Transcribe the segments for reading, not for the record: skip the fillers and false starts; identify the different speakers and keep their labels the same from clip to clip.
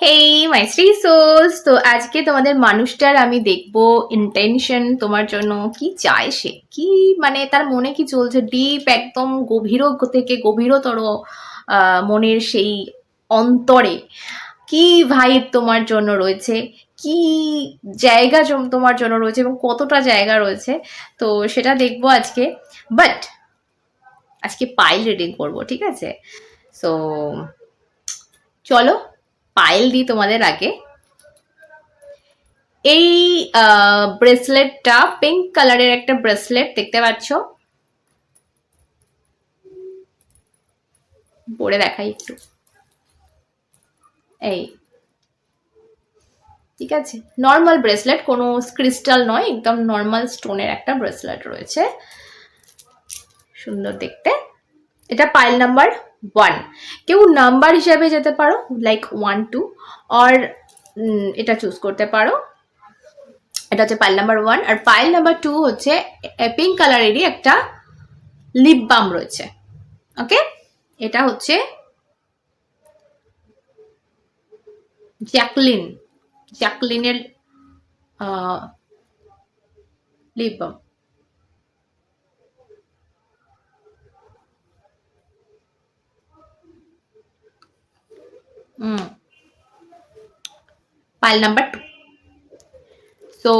Speaker 1: হেই মাই Shri sols, তো আজকে তোমাদের মানুষটার আমি দেখবো ইন্টেনশন তোমার জন্য কি চায়, সে কি মানে তার মনে কি চলছে, ডিপ একদম গভীর থেকে গভীরতর মনের সেই অন্তরে কি ভাইব তোমার জন্য রয়েছে, কি জায়গা তোমার জন্য রয়েছে এবং কতটা জায়গা রয়েছে। তো সেটা দেখবো আজকে। বাট আজকে পাইল রিডিং করবো, ঠিক আছে? সো চলো পাইল দিই তোমাদের আগে। এই ব্রেসলেটটা পিঙ্ক কালারের একটা ব্রেসলেট দেখতে পাচ্ছ, পরে দেখাই একটু। এই ঠিক আছে, নর্মাল ব্রেসলেট, কোনো ক্রিস্টাল নয়, একদম নর্মাল স্টোনের একটা ব্রেসলেট রয়েছে, সুন্দর দেখতে। এটা পাইল নাম্বার 1। কেউ নাম্বার হিসাবে যেতে পারো, লাইক 1 2, আর এটা চুজ করতে পারো। এটা হচ্ছে পাইল নাম্বার 1। আর পাইল নাম্বার 2 হচ্ছে পিঙ্ক কালারেরই একটা লিপ বাম রয়েছে। ওকে, এটা হচ্ছে জ্যাকলিনের lip balm. Pile number 2। So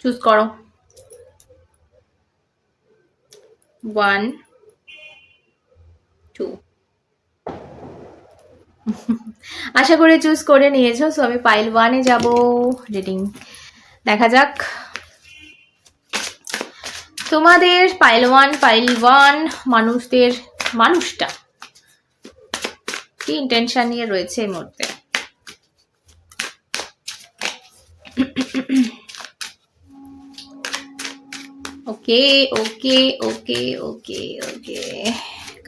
Speaker 1: choose করো 1 2। আশা করি চুজ করে নিয়েছো। সো আমি পাইল 1-এ যাব, রিডিং দেখা যাক তোমাদের পাইল 1 মানুষটা কি ইন্টেনশন নিয়ে রয়েছে এই মুহূর্তে। Okay okay okay okay okay,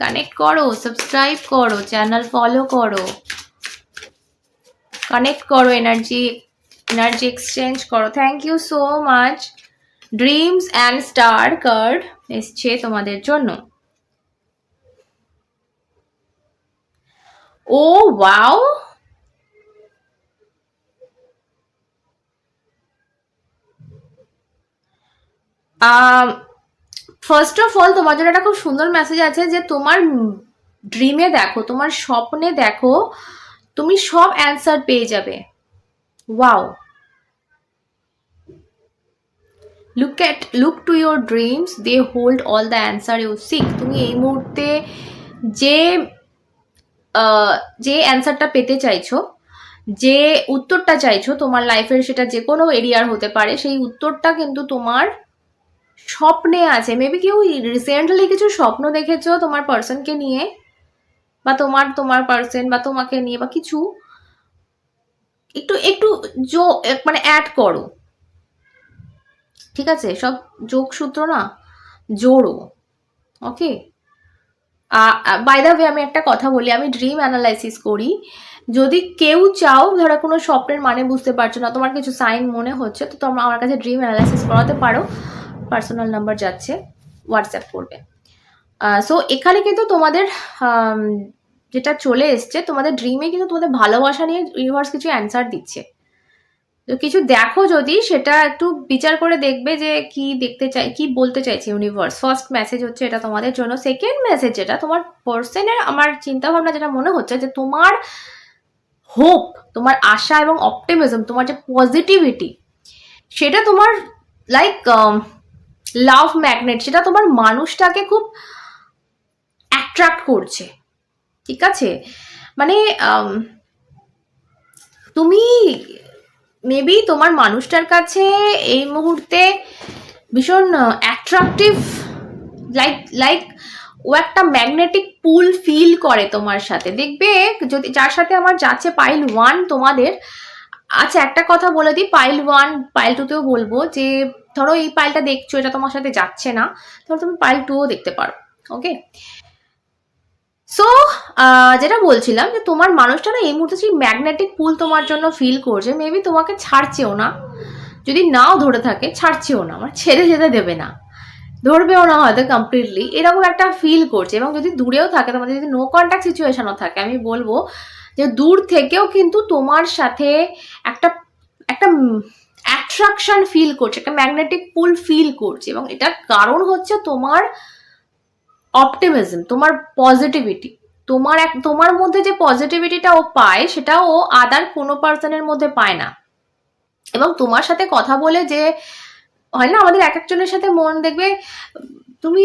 Speaker 1: connect করো, সাবস্ক্রাইব করো, চ্যানেল ফলো করো, কানেক্ট করো, এনার্জি এক্সচেঞ্জ করো। Thank you so much. Dreams and star card এসছে তোমাদের জন্য। Oh wow, first of all তোমার জন্য একটা খুব সুন্দর মেসেজ আছে যে তোমার ড্রিমে দেখো, তোমার স্বপ্নে দেখো, তুমি সব অ্যান্সার পেয়ে যাবে। Wow, look to your dreams, they hold all the answer you seek। তুমি এই মুহূর্তে যে যে অ্যান্সারটা পেতে চাইছো, যে উত্তরটা চাইছো তোমার লাইফের, সেটা যে কোনো এরিয়ার হতে পারে, সেই উত্তরটা কিন্তু তোমার স্বপ্নে আছে। মেবি কেউ রিসেন্টলি কিছু স্বপ্ন দেখেছো তোমার পার্সনকে নিয়ে, বা তোমার পার্সন বা তোমাকে নিয়ে, বা কিছু একটু একটু মানে অ্যাড করো, ঠিক আছে? সব যোগসূত্র না, জোড়ো। ওকে, বাই দ্য ওয়ে আমি একটা কথা বলি, আমি ড্রিম অ্যানালাইসিস করি। যদি কেউ চাও, ধরো কোনো স্বপ্নের মানে বুঝতে পারছো না, তোমার কিছু সাইন মনে হচ্ছে, তো তোমরা আমার কাছে ড্রিম অ্যানালাইসিস করাতে পারো। পার্সোনাল নাম্বার যাচ্ছে, হোয়াটসঅ্যাপ করবে। সো এখানে কিন্তু তোমাদের যেটা চলে এসছে, তোমাদের ড্রিমে কিন্তু তোমাদের ভালোবাসা নিয়ে ইউনিভার্স কিছু অ্যান্সার দিচ্ছে। তো কিছু দেখো, যদি সেটা একটু বিচার করে দেখবে যে কি দেখতে চাই, কি বলতে চাইছে ইউনিভার্স। ফার্স্ট মেসেজ হচ্ছে এটা তোমাদের জন্য। সেকেন্ড মেসেজ যেটা তোমার পার্সনের, আমার চিন্তা ভাবনা যেটা মনে হচ্ছে, যে তোমার হোপ, তোমার আশা এবং অপটিমিজম, তোমার যে পজিটিভিটি, সেটা তোমার লাইক লাভ ম্যাগনেট, সেটা তোমার মানুষটাকে খুব অ্যাট্রাক্ট করছে, ঠিক আছে? মানে তুমি মেবি তোমার মানুষটার কাছে এই মুহূর্তে ভীষণ অ্যাট্রাকটিভ, লাইক ও একটা ম্যাগনেটিক পুল ফিল করে তোমার সাথে। দেখবে যদি যার সাথে আমার যাচ্ছে পাইল 1 তোমাদের। আচ্ছা, একটা কথা বলে দিই, পাইল 1 পাইল 2তেও বলবো, যে ধরো এই পাইলটা দেখছো, এটা তোমার সাথে যাচ্ছে না, ধরো তুমি পাইল 2ও দেখতে পারো। ওকে, সো যেটা বলছিলাম, যে তোমার মানুষটা না এই মুহূর্তে সেই ম্যাগনেটিক পুল তোমার জন্য ফিল করছে। মেবি তোমাকে ছাড়ছেও না, যদি নাও ধরে থাকে ছাড়ছেও না, মানে ছেড়ে যেতে দেবে না, ধরবেও না হয়তো কমপ্লিটলি, এরকম একটা ফিল করছে। এবং যদি দূরেও থাকে, তোমাদের যদি নো কন্ট্যাক্ট সিচুয়েশনও থাকে, আমি বলবো যে দূর থেকেও কিন্তু তোমার সাথে একটা একটা অ্যাট্রাকশন ফিল করছে, একটা ম্যাগনেটিক পুল ফিল করছে। এবং এটার কারণ হচ্ছে তোমার অপটিমিজম, তোমার পজিটিভিটি। তোমার মধ্যে যে পজিটিভিটিটা ও পায়, সেটা ও আদার কোনো পার্সনের মধ্যে পায় না। এবং তোমার সাথে কথা বলে যে হয় না, আমাদের এক একজনের সাথে মন দেখবে, তুমি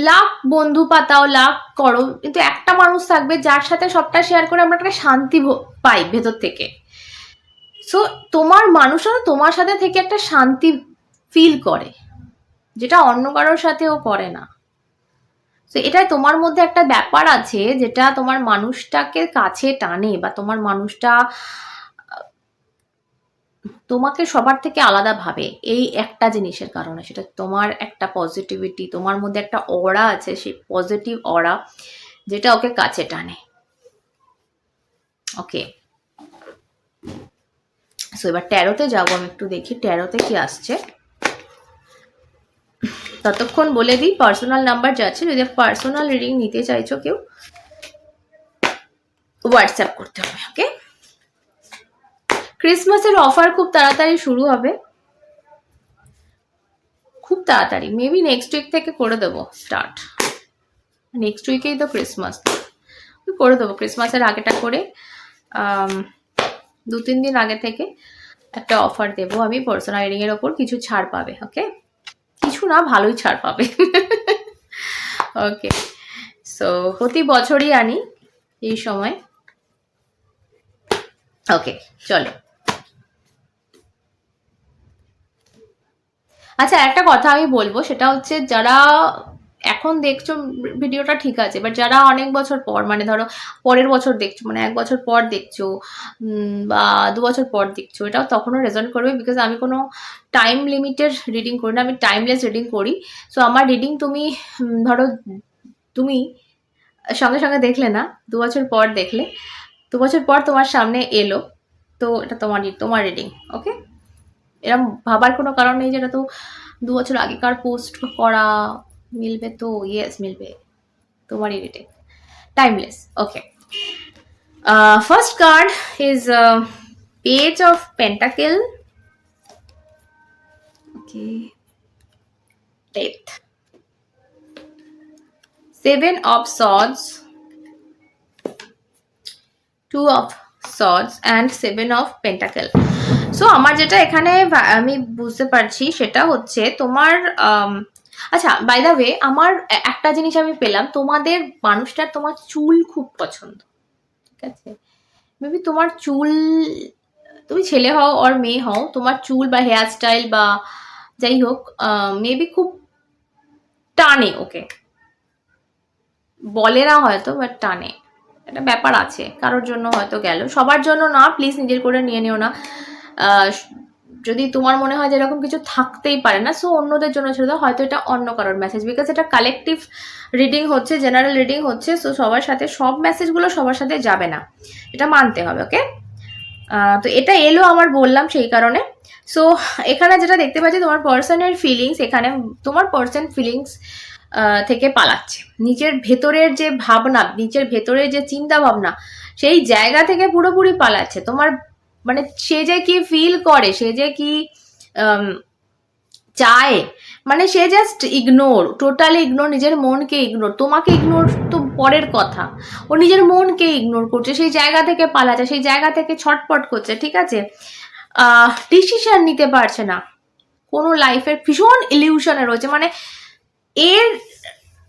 Speaker 1: লাখ বন্ধু পাতাও, লাখ করো, কিন্তু একটা মানুষ থাকবে যার সাথে সবটা শেয়ার করে আমরা একটা শান্তি পাই ভেতর থেকে। সো তোমার মানুষরা তোমার সাথে থেকে একটা শান্তি ফিল করে, যেটা অন্য কারোর সাথেও করে না। তো এটাই তোমার মধ্যে একটা ব্যাপার আছে যেটা তোমার মানুষটাকে কাছে টানে, বা তোমার মানুষটা তোমাকে সবার থেকে আলাদা ভাবে এই একটা জিনিসের কারণে। সেটা তোমার একটা পজিটিভিটি, তোমার মধ্যে একটা অরা আছে, সেই পজিটিভ অরা, যেটা ওকে কাছে টানে। ওকে, সো এবার ট্যারোতে যাবো, আমি একটু দেখি ট্যারোতে কি আসছে। ততক্ষণ বলে দিই পার্সোনাল নাম্বার যাচ্ছে, যদি পার্সোনাল রিডিং নিতে চাইছো কেউ, হোয়াটসঅ্যাপ করতে হবে। ওকে, ক্রিসমাসের অফার খুব তাড়াতাড়ি শুরু হবে, খুব তাড়াতাড়ি, মেবি নেক্সট উইক থেকে করে দেবো স্টার্ট। নেক্সট উইকেই তো ক্রিসমাস, করে দেবো ক্রিসমাসের আগেটা করে, 2-3 দিন আগে থেকে একটা অফার দেবো আমি পার্সোনাল রিডিং এর ওপর, কিছু ছাড় পাবে। ওকে, কিছু না, ভালোই ছাড় পাবে। ওকে, সো প্রতি বছরই আনি এই সময়। ওকে, চলো। আচ্ছা, একটা কথা আমি বলবো, সেটা হচ্ছে যারা এখন দেখছো ভিডিওটা ঠিক আছে, বাট যারা অনেক বছর পর, মানে ধরো পরের বছর দেখছো, মানে 1 বছর পর দেখছো, বা 2 বছর পর দেখছো, এটাও তখনও রেজল্ট করবে। বিকজ আমি কোনো টাইম লিমিটেড রিডিং করি না, আমি টাইমলেস রিডিং করি। সো আমার রিডিং তুমি ধরো তুমি সঙ্গে সঙ্গে দেখলে না, 2 বছর পর দেখলে, 2 বছর পর তোমার সামনে এলো, তো এটা তোমার রিডিং। ওকে, এরকম ভাবার কোনো কারণ নেই যেটা তো 2 বছর আগেকার পোস্ট করা, মিলবে তো, ইয়েস মিলবে, তোমারই reading, timeless. Okay, first card is page of pentacle. Okay, death, 7 of swords, 2 of swords and 7 of pentacle. So আমার যেটা এখানে আমি বুঝতে পারছি সেটা হচ্ছে তোমার আচ্ছা, বাই দ্য ওয়ে, আমার একটা জিনিস আমি পেলাম, তোমাদের মানুষটার তোমার চুল খুব পছন্দ। ঠিক আছে, মেবি তোমার চুল, তুমি ছেলে হও আর মেয়ে হও, তোমার চুল বা হেয়ার স্টাইল বা যাই হোক, মেবি খুব টানে ওকে, বলে না হয়তো, বাট টানে, একটা ব্যাপার আছে। কারোর জন্য হয়তো গেল, সবার জন্য না, প্লিজ নিজের করে নিয়ে নিও না। যদি তোমার মনে হয় যে এরকম কিছু থাকতেই পারে না, সো অন্যদের জন্য ছেড়ে দাও, হয়তো এটা অন্য কারোর মেসেজ। বিকজ এটা কালেকটিভ রিডিং হচ্ছে, জেনারেল রিডিং হচ্ছে, সো সবার সাথে সব মেসেজগুলো সবার সাথে যাবে না, এটা মানতে হবে। ওকে, তো এটা এলো আমার, বললাম সেই কারণে। সো এখানে যেটা দেখতে পাচ্ছি, তোমার পার্সনের ফিলিংস, এখানে তোমার পার্সন ফিলিংস থেকে পালাচ্ছে, নিজের ভেতরের যে ভাবনা, নিজের ভেতরের যে চিন্তা ভাবনা, সেই জায়গা থেকে পুরোপুরি পালাচ্ছে। তোমার মানে সে যে কি ফিল করে, সে যে কি চায়, মানে সে জাস্ট ইগনোর, টোটালি ইগনোর, নিজের মনকে ইগনোর, তোমাকে ইগনোর তো পরের কথা, ও নিজের মনকে ইগনোর করছে, সেই জায়গা থেকে পালাচ্ছে, সেই জায়গা থেকে ছটপট করছে। ঠিক আছে, ডিসিশন নিতে পারছে না, কোনো লাইফের ভীষণ ইলিউশনে রয়েছে, মানে এর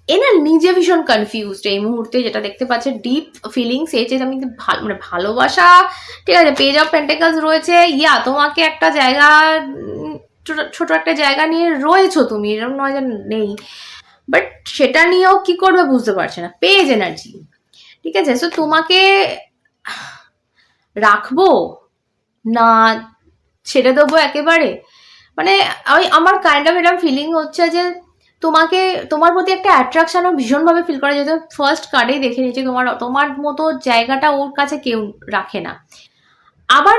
Speaker 1: এ না নিজে ভীষণ কনফিউজড এই মুহূর্তে, যেটা দেখতে পাচ্ছে ডিপ ফিলিংস, এই যে আমি মানে ভালোবাসা, ঠিক আছে, পেজ অফ পেন্টাকলস রয়েছে, ইয়া তোমাকে একটা জায়গা, ছোট একটা জায়গা নিয়ে রয়েছো তুমি, এরকম নয় যে নেই, বাট সেটা নিয়েও কি করবে বুঝতে পারছে না, পেজ এনার্জি। ঠিক আছে, সো তোমাকে রাখবো না ছেড়ে দেবো একেবারে, মানে আমার কাইন্ড অফ এরকম ফিলিং হচ্ছে যে তোমাকে, তোমার প্রতি একটা অ্যাট্রাকশনও ভীষণভাবে ফিল করা, যেহেতু ফার্স্ট কার্ডেই দেখে নিয়েছি, তোমার মতো জায়গাটা ওর কাছে কেউ রাখে না। আবার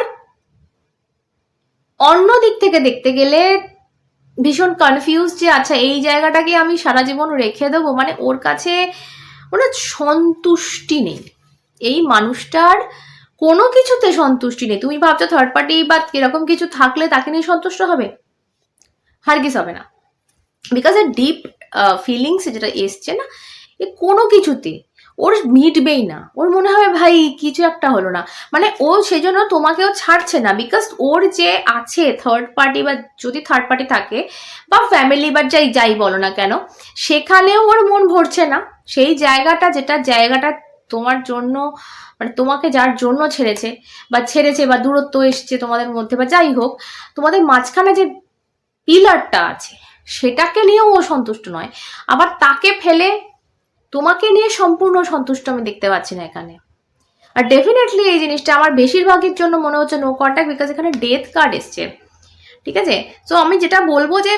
Speaker 1: অন্য দিক থেকে দেখতে গেলে ভীষণ কনফিউজ যে আচ্ছা এই জায়গাটাকে আমি সারা জীবন রেখে দেবো, মানে ওর কাছে ওনার সন্তুষ্টি নেই, এই মানুষটার কোনো কিছুতে সন্তুষ্টি নেই। তুমি ভাবছো থার্ড পার্টি বা এরকম কিছু থাকলে তাকে নিয়ে সন্তুষ্ট হবে? হারগিস হবে না। বিকজ এর ডিপ ফিলিংস যেটা এসছে না, এ কোনো কিছুতে ওর মিটবেই না। ওর মনে হবে ভাই কিছু একটা হলো না, মানে ও সেজন্য তোমাকেও ছাড়ছে না। বিকজ ওর যে আছে থার্ড পার্টি, বা যদি থার্ড পার্টি থাকে বা ফ্যামিলি বা যাই যাই বলো না কেন, সেখানেও ওর মন ভরছে না। সেই জায়গাটা, যেটা জায়গাটা তোমার জন্য, মানে তোমাকে যার জন্য ছেড়েছে বা দূরত্ব এসছে তোমাদের মধ্যে বা যাই হোক, তোমাদের মাঝখানে যে পিলারটা আছে সেটাকে নিয়েও ও সন্তুষ্ট নয়। আবার তাকে ফেলে তোমাকে নিয়ে সম্পূর্ণ সন্তুষ্ট আমি দেখতে পাচ্ছি না এখানে। আর ডেফিনেটলি এই জিনিসটা আমার বেশিরভাগের জন্য মনে হচ্ছে নো কন্ট্যাক্ট, বিকজ এখানে ডেথ কার্ড এসছে। ঠিক আছে, তো আমি যেটা বলবো যে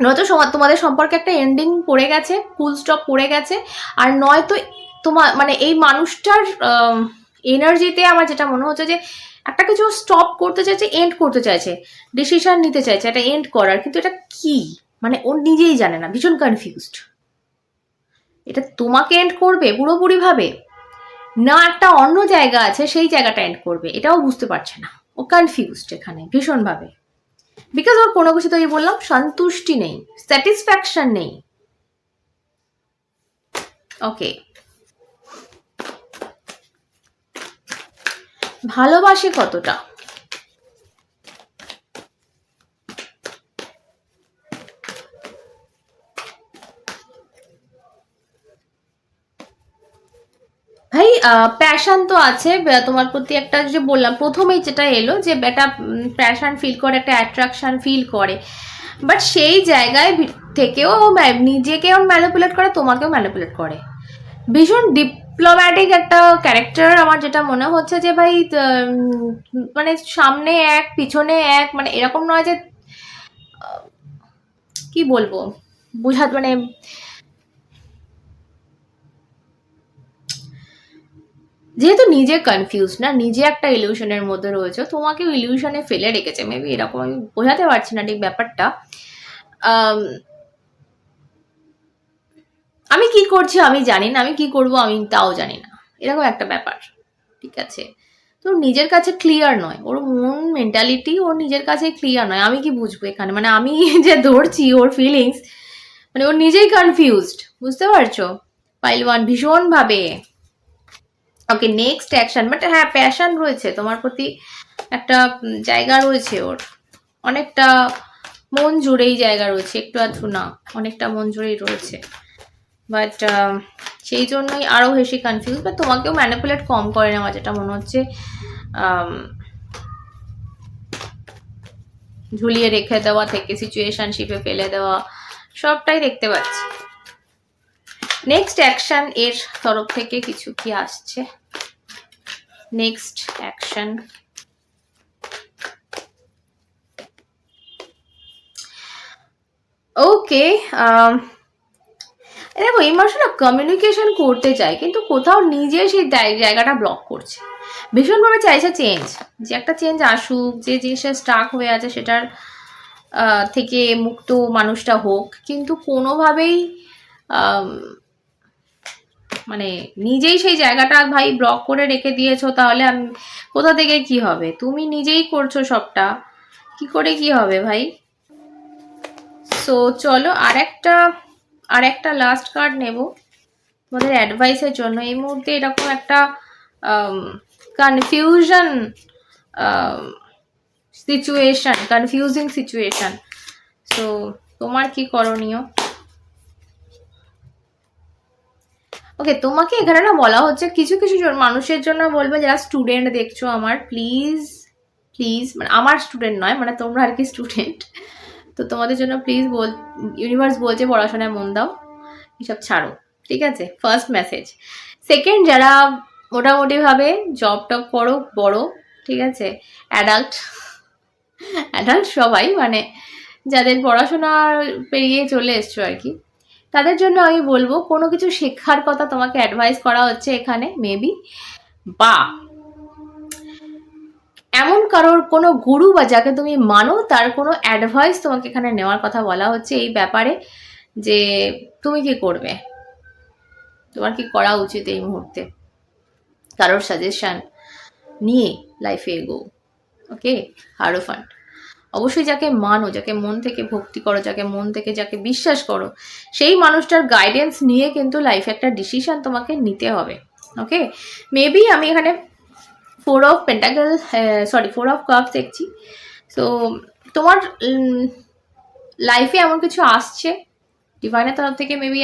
Speaker 1: নয়তো তোমাদের সম্পর্কে একটা এন্ডিং পড়ে গেছে, ফুল স্টপ পড়ে গেছে, আর নয়তো তোমার মানে এই মানুষটার এনার্জিতে আমার যেটা মনে হচ্ছে যে একটা কিছু স্টপ করতে চাইছে, এন্ড করতে চাইছে, ডিসিশন নিতে চাইছে একটা এন্ড করার, কিন্তু এটা কি মানে ও নিজেই জানে না, ভীষণ কনফিউজড। এটা তোমাকে এন্ড করবে পুরোপুরি ভাবে, না একটা অন্য জায়গা আছে সেই জায়গাটা এন্ড করবে, এটাও বুঝতে পারছে না। ও কনফিউজড এখানে ভীষণভাবে, বিকজ ওর কোনো কিছু তো এই বললাম সন্তুষ্টি নেই, স্যাটিসফ্যাকশন নেই। ওকে, ভালোবাসে কতটা? ভাই প্যাশন তো আছে তোমার প্রতি, একটা যে বললাম প্রথমেই যেটা এলো যে একটা প্যাশন ফিল করে, একটা অ্যাট্রাকশন ফিল করে, বাট সেই জায়গায় থেকেও নিজেকেও ম্যানিপুলেট করে, তোমাকেও ম্যানিপুলেট করে। ভীষণ ডিপ্লোম্যাটিক একটা ক্যারেক্টার আমার যেটা মনে হচ্ছে যে ভাই মানে সামনে এক পিছনে এক, মানে এরকম নয় যে কি বলবো মানে যেহেতু নিজে কনফিউজ না, নিজে একটা ইলিউশনের মধ্যে রয়েছে, তোমাকেও ইলিউশনে ফেলে রেখেছে মেবি, এরকম আমি বোঝাতে পারছি না ঠিক ব্যাপারটা। আমি কি করছি আমি জানি না, আমি কি করব আমি তাও জানি না, এরকম একটা ব্যাপার। ঠিক আছে, তো নিজের কাছে ক্লিয়ার নয়, ওর মন মেন্টালিটি ওর নিজের কাছে ক্লিয়ার নয়। আমি কি বুঝবো এখানে, মানে আমি যে ধরছি ওর ফিলিংস, মানে ওর নিজেই কনফিউজড, বুঝতে পারছো? পাইল ওয়ান ভীষণ ভাবে। ওকে, নেক্সট অ্যাকশন, বাট হ্যাঁ প্যাশন রয়েছে তোমার প্রতি, একটা জায়গা রয়েছে ওর, অনেকটা মন জুড়েই জায়গা রয়েছে, একটু আধটু না, অনেকটা মন জুড়েই রয়েছে। বাট সেই জন্যই আরও বেশি কনফিউজ, বা তোমাকেও ম্যানিপুলেট কম করে না আমার যেটা মনে হচ্ছে, ঝুলিয়ে রেখে দেওয়া থেকে সিচুয়েশনশিপে ফেলে দেওয়া, সবটাই দেখতে পাচ্ছি। নেক্সট অ্যাকশন এর তরফ থেকে কিছু কি আসছে? নেক্সট অ্যাকশন, ওকে, দেখো এই মানুষ না কমিউনিকেশন করতে চায়, কিন্তু কোথাও নিজে সেই জায়গাটা ব্লক করছে, ভীষণভাবে চাইছে চেঞ্জ, যে একটা চেঞ্জ আসুক, যে জিনিসটা স্টাক হয়ে আছে সেটার থেকে মুক্ত মানুষটা হোক, কিন্তু কোনোভাবেই মানে নিজেই সেই জায়গাটা ভাই ব্লক করে রেখে দিয়েছো, তাহলে আমি কোথা থেকে কি হবে? তুমি নিজেই করছো সবটা, কি করে কি হবে ভাই? সো চলো আর একটা লাস্ট কার্ড নেব তোমাদের অ্যাডভাইসের জন্য। এই মুহূর্তে এরকম একটা কনফিউজিং সিচুয়েশন, সো তোমার কি করণীয়? ওকে, তোমাকে এখানে না বলা হচ্ছে কিছু কিছু মানুষের জন্য বলবে, যারা স্টুডেন্ট দেখছো আমার, প্লিজ প্লিজ, মানে আমার স্টুডেন্ট নয়, মানে তোমরা আর কি স্টুডেন্ট, তো তোমাদের জন্য প্লিজ ইউনিভার্স বলছে পড়াশোনায় মন দাও, এসব ছাড়ো। ঠিক আছে, ফার্স্ট মেসেজ। সেকেন্ড, যারা মোটামুটিভাবে জব টব করো বড়, ঠিক আছে, অ্যাডাল্ট সবাই, মানে যাদের পড়াশোনা পেরিয়ে চলে এসছো আর কি, তাদের জন্য আমি বলবো কোনো কিছু শেখার কথা তোমাকে অ্যাডভাইস করা হচ্ছে এখানে মেবি, বা এমন কারোর কোনো গুরু বা যাকে তুমি মানো তার কোনো অ্যাডভাইস তোমাকে এখানে নেওয়ার কথা বলা হচ্ছে এই ব্যাপারে, যে তুমি কি করবে, তোমার কি করা উচিত এই মুহূর্তে, কারোর সাজেশন নিয়ে লাইফে এগো। ওকে, হারোফান্ট। অবশ্যই যাকে মানো, যাকে মন থেকে ভক্তি করো, যাকে মন থেকে যাকে বিশ্বাস করো, সেই মানুষটার গাইডেন্স নিয়ে কিন্তু লাইফে একটা ডিসিশন তোমাকে নিতে হবে। ওকে, মেবি আমি এখানে 4 অফ কাপস দেখছি। সো তোমার লাইফে এমন কিছু আসছে ডিভাইনের তরফ থেকে, মেবি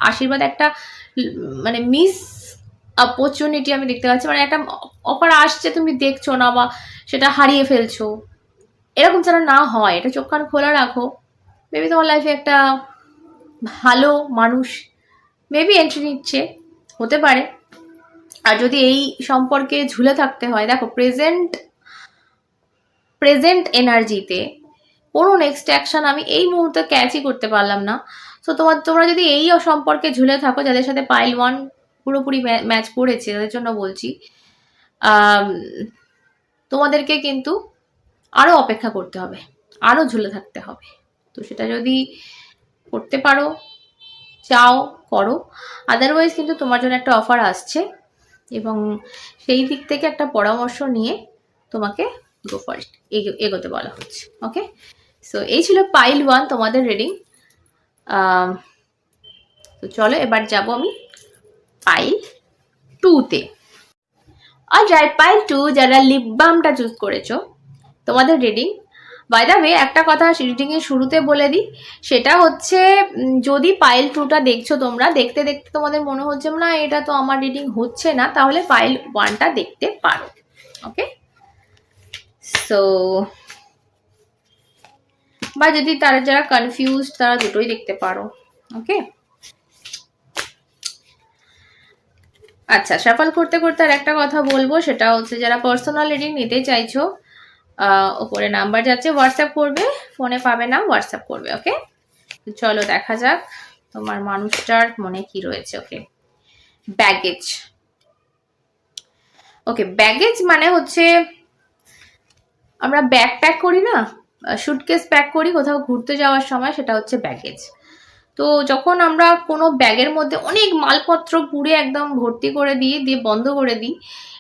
Speaker 1: আশীর্বাদ, একটা মানে মিস অপরচুনিটি আমি দেখতে পাচ্ছি, মানে একটা অফার আসছে তুমি দেখছো না বা সেটা হারিয়ে ফেলছো, এরকম যেন না হয়, এটা চোখ কান খোলা রাখো। মেবি তোমার লাইফে একটা ভালো মানুষ মেবি এন্ট্রি নিচ্ছে, হতে পারে। আর যদি এই সম্পর্কে ঝুলে থাকতে হয়, দেখো প্রেজেন্ট এনার্জিতে কোনো নেক্সট অ্যাকশন আমি এই মুহূর্তে ক্যাচই করতে পারলাম না। তো তোমরা যদি এই সম্পর্কে ঝুলে থাকো, যাদের সাথে পাইল 1 পুরোপুরি ম্যাচ করেছে, তাদের জন্য বলছি তোমাদেরকে কিন্তু আরও অপেক্ষা করতে হবে, আরও ঝুলে থাকতে হবে। তো সেটা যদি করতে পারো, চাও, করো। আদারওয়াইজ কিন্তু তোমার জন্য একটা অফার আসছে এবং সেই দিক থেকে একটা পরামর্শ নিয়ে তোমাকে গো ফর ইট, এগোতে বলা হচ্ছে। ওকে, সো এই ছিল পাইল 1 তোমাদের রিডিং। তো চলো এবার যাব আমি পাইল 2-তে। অলরাইট, পাইল 2 যারা লিপ বামটা চুজ করেছো, তোমাদের রিডিং। বাই দ্য ওয়ে একটা কথা রিডিংয়ের শুরুতে বলে দিই, সেটা হচ্ছে যদি পাইল 2টা দেখছো তোমরা, দেখতে দেখতে তোমাদের মনে হচ্ছে না এটা তো আমার রিডিং হচ্ছে না, তাহলে পাইল 1টা দেখতে পারো। ওকে, সো বা যদি তারা যারা কনফিউজ তারা দুটোই দেখতে পারো। ওকে, আচ্ছা, সাফল করতে করতে আর একটা কথা বলবো, সেটা হচ্ছে যারা পার্সোনাল রিডিং নিতে চাইছো, ওপরে নাম্বার যাচ্ছে, হোয়াটসঅ্যাপ করবে, ফোনে পাবে না, হোয়াটসঅ্যাপ করবে। ওকে, চলো দেখা যাক তোমার মানুষটার মনে কি রয়েছে। ওকে, ব্যাগেজ। ওকে, ব্যাগেজ মানে হচ্ছে আমরা ব্যাগ প্যাক করি না, সুটকেস প্যাক করি কোথাও ঘুরতে যাওয়ার সময়, সেটা হচ্ছে ব্যাগেজ। তো যখন আমরা কোনো ব্যাগের মধ্যে অনেক মালপত্র পুরে একদম ভর্তি করে দিয়ে বন্ধ করে দিই,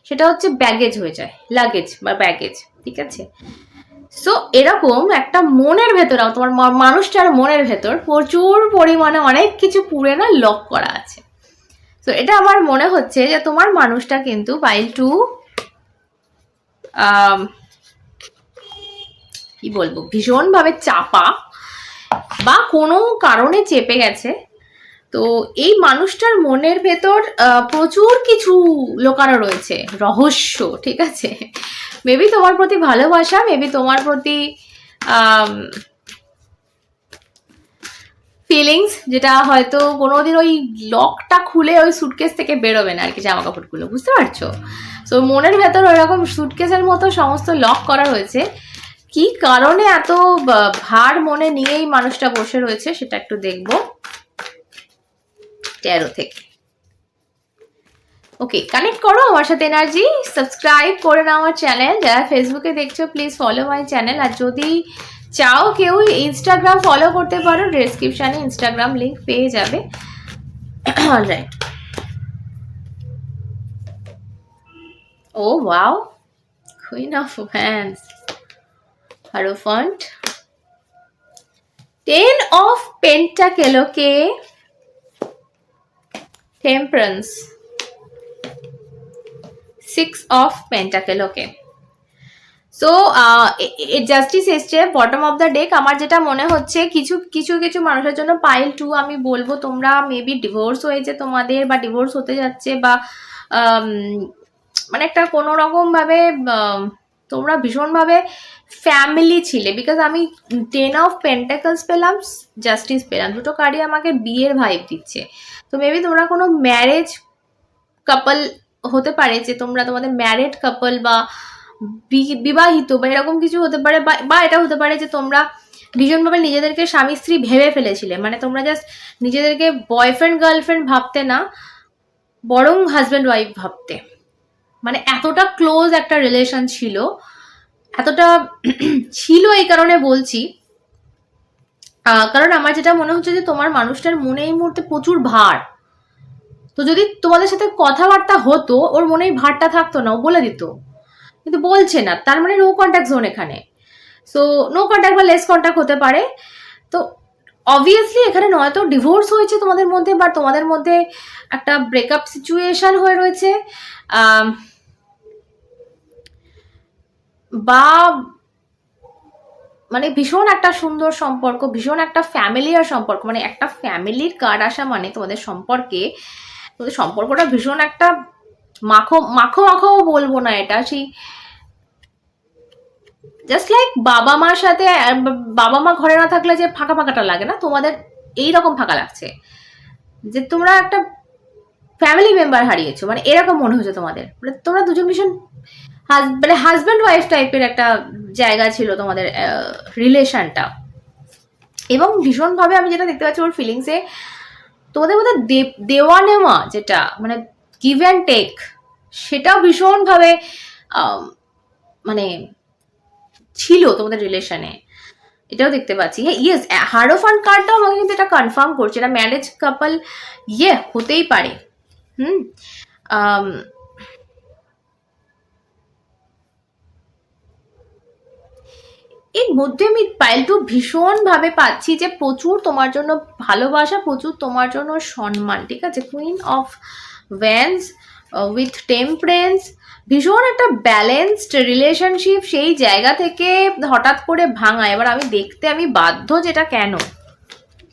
Speaker 1: সেটা হচ্ছে ব্যাগেজ হয়ে যায়, লাগেজ বা ব্যাগেজ। ঠিক আছে, সো এরকম একটা মনের ভেতর, তোমার মানুষটার মনের ভেতর প্রচুর পরিমাণে অনেক কিছু পুরে না লক করা আছে। তো এটা আমার মনে হচ্ছে যে তোমার মানুষটা কিন্তু পাইল 2 কি বলবো, ভীষণভাবে চাপা বা কোনো কারণে চেপে গেছে। তো এই মানুষটার মনের ভেতর প্রচুর কিছু লোকানো রয়েছে, রহস্য। ঠিক আছে, মেবি তোমার প্রতি ভালোবাসা, মেবি তোমার প্রতি ফিলিংস, যেটা হয়তো কোনোদিন ওই লকটা খুলে ওই সুটকেস থেকে বেরোবে না আর কি, জামা কাপড়গুলো, বুঝতে পারছো? তো মনের ভেতর ওইরকম সুটকেসের মতো সমস্ত লক করা রয়েছে। কি কারণে এত ভার মনে নিয়েই মানুষটা বসে রয়েছে সেটা একটু দেখবো 13 থেকে। ওকে, কানেক্ট করো আমার সাথে এনার্জি, সাবস্ক্রাইব করে নাও আমার চ্যানেল, যারা ফেসবুকে দেখছো প্লিজ ফলো মাই চ্যানেল। আর যদি চাও কেউ ইনস্টাগ্রাম ফলো করতে পারো, ডেসক্রিপশনে ইনস্টাগ্রাম লিংক পেয়ে যাবে। Alright, oh wow, queen of wands, hierophant, 10 of pentacle. Okay, temperance, 6 of pentacle. Okay, so justice এসছে বটম অফ দ্য ডেক। আমার যেটা মনে হচ্ছে কিছু কিছু কিছু মানুষের জন্য পাইল 2 আমি বলবো তোমরা মেবি ডিভোর্স হয়েছে তোমাদের, বা ডিভোর্স হতে যাচ্ছে, বা মানে একটা কোনো রকম ভাবে তোমরা ভীষণভাবে ফ্যামিলি ছিলে, বিকজ আমি 10 অফ পেন্টাকলস পেলাম, জাস্টিস পেলাম, দুটো কার্ডই আমাকে বিয়ের ভাইব দিচ্ছে। তো মেবি তোমরা কোনো ম্যারেজ কাপল হতে পারে, যে তোমরা তোমাদের ম্যারিড কাপল বা বিবাহিত বা এরকম কিছু হতে পারে, বা এটা হতে পারে যে তোমরা ভীষণভাবে নিজেদেরকে স্বামী স্ত্রী ভেবে ফেলেছিলে, মানে তোমরা জাস্ট নিজেদেরকে বয়ফ্রেন্ড গার্লফ্রেন্ড ভাবতে না, বরং হাজব্যান্ড ওয়াইফ ভাবতে, মানে এতটা ক্লোজ একটা রিলেশন ছিল এতটা ছিল এই কারণে বলছি, কারণ আমার যেটা মনে হচ্ছে যে তোমার মানুষটার মনে এই মুহূর্তে প্রচুর ভার। তো যদি তোমাদের সাথে কথাবার্তা হতো, ওর মনে এই ভারটা থাকতো না, ও বলে দিত, কিন্তু বলছে না, তার মানে নো কন্ট্যাক্ট জোন এখানে। সো নো কন্ট্যাক্ট বা লেস কন্ট্যাক্ট হতে পারে। তো অবভিয়াসলি এখানে নয়তো ডিভোর্স হয়েছে তোমাদের মধ্যে, বা তোমাদের মধ্যে একটা ব্রেকআপ সিচুয়েশন হয়ে রয়েছে, বা মানে ভীষণ একটা সুন্দর সম্পর্ক, ভীষণ একটা ফ্যামিলিয়ার সম্পর্ক, মানে একটা ফ্যামিলির কার্ড আসা মানে তোমাদের সম্পর্কে, তোমাদের সম্পর্কটা ভীষণ একটা মাখো মাখো মাখোও বলবো না, এটা সেই জাস্ট লাইক বাবা মার সাথে, বাবা মা ঘরে না থাকলে যে ফাঁকা ফাঁকাটা লাগে না, তোমাদের এইরকম ফাঁকা লাগছে যে তোমরা একটা ফ্যামিলি মেম্বার হারিয়েছো, মানে এরকম মনে হচ্ছে তোমাদের, মানে তোমরা দুজন ভীষণ মানে হাজব্যান্ড ওয়াইফ টাইপের একটা জায়গা ছিল তোমাদের রিলেশনটা। এবং ভীষণভাবে আমি যেটা দেখতে পাচ্ছি ওর ফিলিংসে, তোমাদের মধ্যে দেওয়া নেওয়া যেটা মানে গিভ অ্যান্ড টেক, সেটাও ভীষণভাবে মানে ছিল তোমাদের রিলেশনে, এটাও দেখতে পাচ্ছি। হ্যাঁ ইয়েস, হারোফান কার্ডটাও আমাকে কিন্তু এটা কনফার্ম করছে, এটা ম্যারেজ কাপল হতেই পারে। এর মধ্যে আমি পাইলটু ভীষণভাবে পাচ্ছি যে প্রচুর তোমার জন্য ভালোবাসা, প্রচুর তোমার জন্য সম্মান, ঠিক আছে। Queen of Vance with temperance, ভীষণ একটা ব্যালেন্সড রিলেশনশিপ, সেই জায়গা থেকে হঠাৎ করে ভাঙা। এবার আমি বাধ্য, যেটা কেন,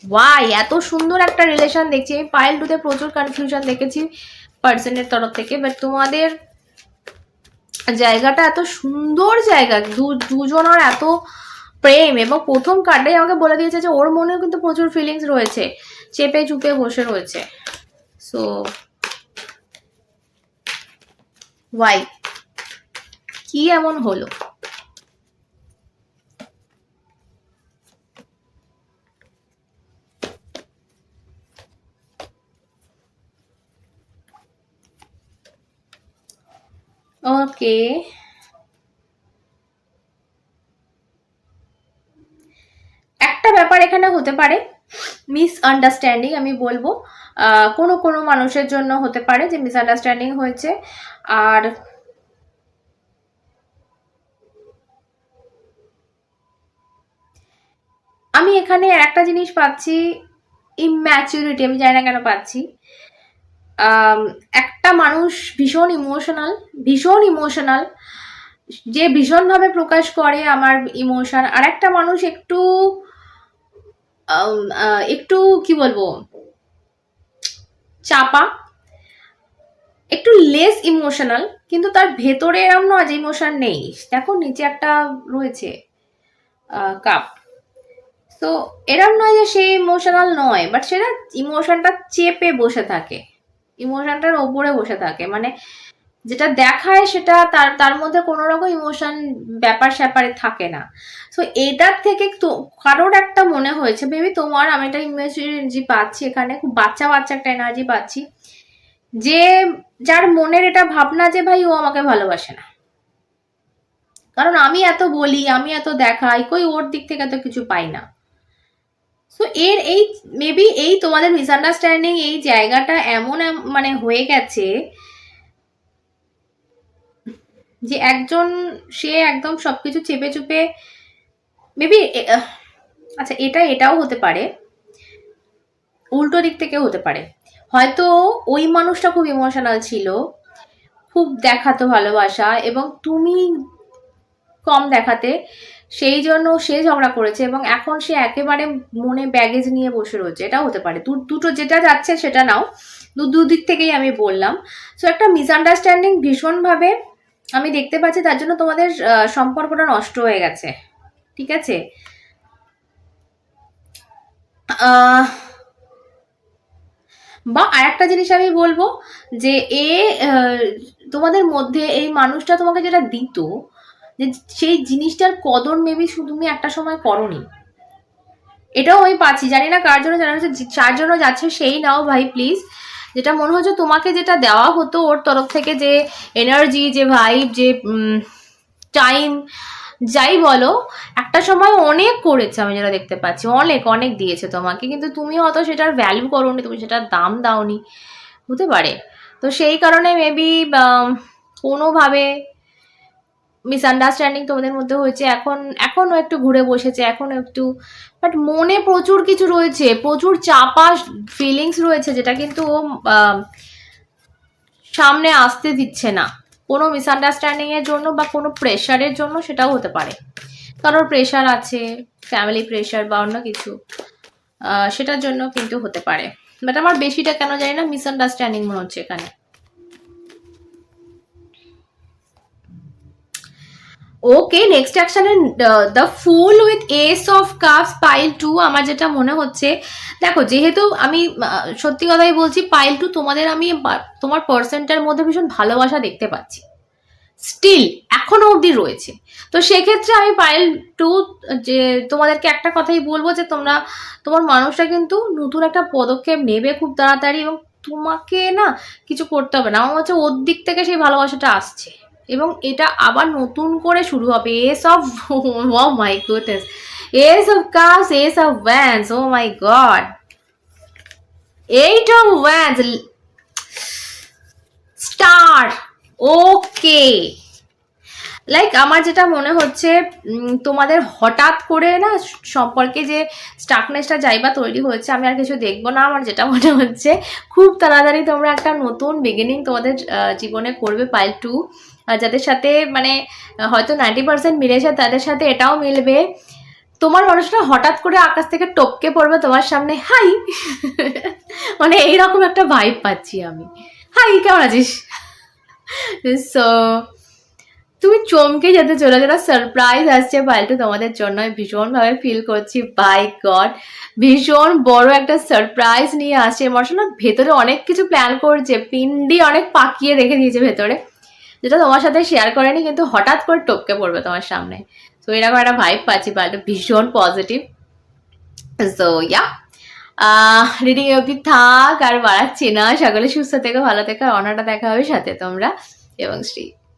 Speaker 1: ওয়াই এত সুন্দর একটা রিলেশন দেখছি আমি, পাইল টুতে প্রচুর কনফিউশন দেখেছি পার্সনের তরফ থেকে, বাট তোমাদের জায়গাটা এত সুন্দর জায়গা, দুজনের এত প্রেম, এবং প্রথম কার্ডটাই আমাকে বলে দিয়েছে যে ওর মনেও কিন্তু প্রচুর ফিলিংস রয়েছে, চেপে চুপে বসে রয়েছে। সো ওয়াই, কি এমন হলো? ওকে, একটা ব্যাপার এখানে হতে পারে, মিসআন্ডারস্ট্যান্ডিং আমি বলবো, কোনো কোনো মানুষের জন্য হতে পারে যে মিসআন্ডারস্ট্যান্ডিং হয়েছে। আর আমি এখানে একটা জিনিস পাচ্ছি, ইম্যাচুরিটি, আমি জানি না কেন পাচ্ছি। একটা মানুষ ভীষণ ইমোশনাল, যে ভীষণভাবে প্রকাশ করে আমার ইমোশন, আর একটা মানুষ একটু একটু কি বলবো, চাপা, একটু লেস ইমোশনাল, কিন্তু তার ভেতরে এরম নয় যে ইমোশন নেই। দেখো নিচে একটা রয়েছে কাপ, তো এরম নয় যে সে ইমোশনাল নয়, বাট সেটা ইমোশনটা চেপে বসে থাকে, ইমোশনটার ওপরে বসে থাকে, মানে যেটা দেখায় সেটা তার মধ্যে কোনো রকম ইমোশন ব্যাপার স্যাপারে থাকে না। সো এটার থেকে তো কারোর একটা মনে হয়েছে, বেবি তোমার, আমি একটা এনার্জি পাচ্ছি এখানে, খুব বাচ্চা বাচ্চা একটা এনার্জি পাচ্ছি, যে যার মনের এটা ভাবনা যে ভাই ও আমাকে ভালোবাসে না, কারণ আমি এত বলি, আমি এত দেখাই, কই ওর দিক থেকে তো কিছু পাই না। সো এই মেবি এই তোমাদের মিসআন্ডারস্ট্যান্ডিং এই জায়গাটা এমন মানে হয়ে গেছে যে একজন সে একদম সবকিছু চেপে চুপে, মেবি আচ্ছা এটাও হতে পারে, উল্টো দিক থেকে হতে পারে, হয়তো ওই মানুষটা খুব ইমোশনাল ছিল, খুব দেখাতো ভালোবাসা, এবং তুমি কম দেখাতে, সেই জন্য সে ঝগড়া করেছে, এবং এখন সে একেবারে মনে ব্যাগেজ নিয়ে বসে রয়েছে, এটাও হতে পারে। দুটো যেটা যাচ্ছে সেটা নাও, দুদিক থেকেই আমি বললাম। সো একটা মিসআন্ডারস্ট্যান্ডিং ভীষণভাবে আমি দেখতে পাচ্ছি, তার জন্য তোমাদের সম্পর্কটা নষ্ট হয়ে গেছে, ঠিক আছে। বা আরেকটা জিনিস আমি বলবো যে তোমাদের মধ্যে এই মানুষটা তোমাকে যেটা দিত, যে সেই জিনিসটার কদর মেবি তুমি একটা সময় করনি, এটাও আমি পাচ্ছি। জানি না কার জন্য, জানা হচ্ছে যার জন্য যাচ্ছে সেই নাও ভাই প্লিজ। যেটা মনে হচ্ছে তোমাকে যেটা দেওয়া হতো ওর তরফ থেকে, যে এনার্জি, যে ভাইব, যে টাইম, যাই বলো, একটা সময় অনেক করেছে, আমি যেটা দেখতে পাচ্ছি অনেক অনেক দিয়েছে তোমাকে, কিন্তু তুমি অত সেটার ভ্যালু করোনি, তুমি সেটার দাম দাওনি, হতে পারে। তো সেই কারণে মেবি কোনোভাবে মিসআন্ডারস্ট্যান্ডিং তোমাদের মধ্যে হয়েছে, এখনো একটু ঘুরে বসেছে, এখনো একটু, বাট মনে প্রচুর কিছু রয়েছে, প্রচুর চাপা ফিলিংস রয়েছে, যেটা কিন্তু ও সামনে আসতে দিচ্ছে না, কোনো মিসআন্ডারস্ট্যান্ডিং এর জন্য বা কোনো প্রেশারের জন্য, সেটাও হতে পারে। কারোর প্রেশার আছে, ফ্যামিলি প্রেশার বা অন্য কিছু, সেটার জন্য কিন্তু হতে পারে। বাট আমার বেশিটা কেন জানি না মিসআন্ডারস্ট্যান্ডিং মনে হচ্ছে এখানে। ওকে, নেক্সট অ্যাকশনে the fool with ace of cups pile 2। আমার যেটা মনে হচ্ছে, দেখো যেহেতু আমি সত্যি কথাই বলছি, পাইল 2 তোমাদের আমি তোমার পার্সনটার মধ্যে ভীষণ ভালোবাসা দেখতে পাচ্ছি, স্টিল এখনো অবধি রয়েছে। তো সেক্ষেত্রে আমি পাইল 2 যে তোমাদেরকে একটা কথাই বলবো, যে তোমরা তোমার মানুষটা কিন্তু নতুন একটা পদক্ষেপ নেবে খুব তাড়াতাড়ি, এবং তোমাকে না কিছু করতে হবে না, আমার হচ্ছে ওর দিক থেকে সেই ভালোবাসাটা আসছে, এবং এটা আবার নতুন করে শুরু হবে। Ace of oh my goodness, ace of cups, ace of wands, oh my god, eight of wands, star. Okay, like আমার যেটা মনে হচ্ছে, তোমাদের হঠাৎ করে না সম্পর্কে যে স্টাকনেসটা যাইবা তৈরি হয়েছে, আমি আর কিছু দেখবো না। আমার যেটা মনে হচ্ছে, খুব তাড়াতাড়ি তোমরা একটা নতুন বিগিনিং তোমাদের জীবনে করবে পাইল 2, যাদের সাথে মানে হয়তো 90% মিলেছে, তাদের সাথে এটাও মিলবে। তোমার মানুষটা হঠাৎ করে আকাশ থেকে টপকে পড়বে তোমার সামনে, হাই মানে এইরকম একটা ভাইব পাচ্ছি আমি, হাই কেমন আছিস। সো তুমি চমকে যেতে চলে, যেটা সারপ্রাইজ আসছে পাইল 2 তোমাদের জন্য, ভীষণভাবে ফিল করছি। বাই গড, ভীষণ বড় একটা সারপ্রাইজ নিয়ে আসছে। মশলা ভেতরে অনেক কিছু প্ল্যান করছে, পিন্ডি অনেক পাকিয়ে রেখে দিয়েছে ভেতরে, যেটা তোমার সাথে শেয়ার করেনি, কিন্তু হঠাৎ করে টপকে পড়বে তোমার সামনে। তো এরকম একটা ভাইব পাচ্ছি পাইল 2, ভীষণ পজিটিভ। সো ইয়া, রিডিং অব্দি থাক, আর বাড়াচ্ছি না। সকলে সুস্থ থেকো, ভালো থেকো, অন্যটা দেখা হবে সাথে তোমরা এবং শ্রী।